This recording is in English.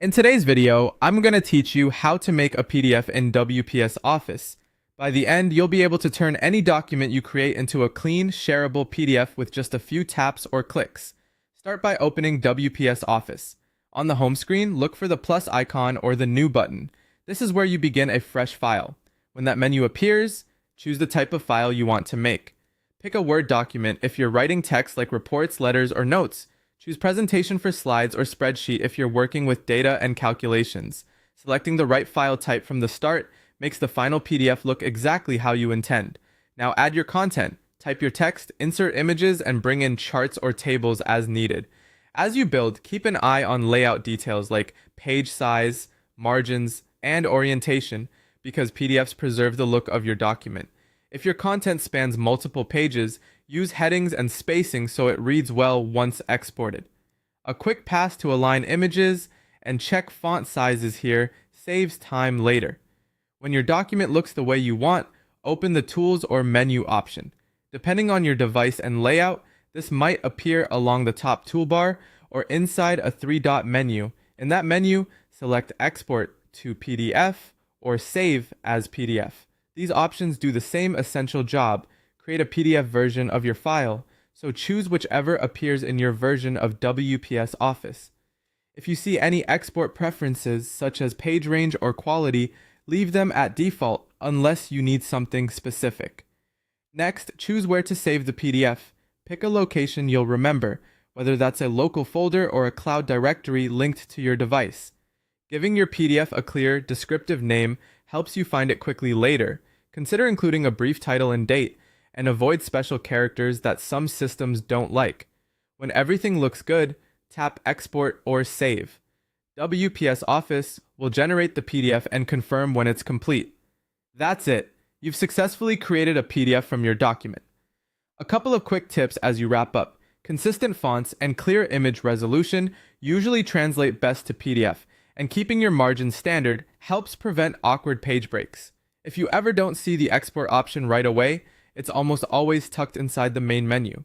In today's video, I'm going to teach you how to make a PDF in WPS Office. By the end, you'll be able to turn any document you create into a clean, shareable PDF with just a few taps or clicks. Start by opening WPS Office. On the home screen, look for the plus icon or the New button. This is where you begin a fresh file. When that menu appears, choose the type of file you want to make. Pick a Word document if you're writing text like reports, letters, or notes. Choose Presentation for slides or spreadsheet if you're working with data and calculations. Selecting the right file type from the start makes the final PDF look exactly how you intend. Now add your content, type your text, insert images, and bring in charts or tables as needed. As you build, keep an eye on layout details like page size, margins, and orientation because PDFs preserve the look of your document. If your content spans multiple pages, use headings and spacing so it reads well once exported. A quick pass to align images and check font sizes here saves time later. When your document looks the way you want, open the Tools or Menu option. Depending on your device and layout, this might appear along the top toolbar or inside a three-dot menu. In that menu, select Export to PDF or Save as PDF. These options do the same essential job. Create a PDF version of your file, so choose whichever appears in your version of WPS Office. If you see any export preferences, such as page range or quality, leave them at default unless you need something specific. Next, choose where to save the PDF. Pick a location you'll remember, whether that's a local folder or a cloud directory linked to your device. Giving your PDF a clear, descriptive name helps you find it quickly later. Consider including a brief title and date, and avoid special characters that some systems don't like. When everything looks good, tap Export or Save. WPS Office will generate the PDF and confirm when it's complete. That's it. You've successfully created a PDF from your document. A couple of quick tips as you wrap up. Consistent fonts and clear image resolution usually translate best to PDF, and keeping your margins standard helps prevent awkward page breaks. If you ever don't see the export option right away, it's almost always tucked inside the main menu.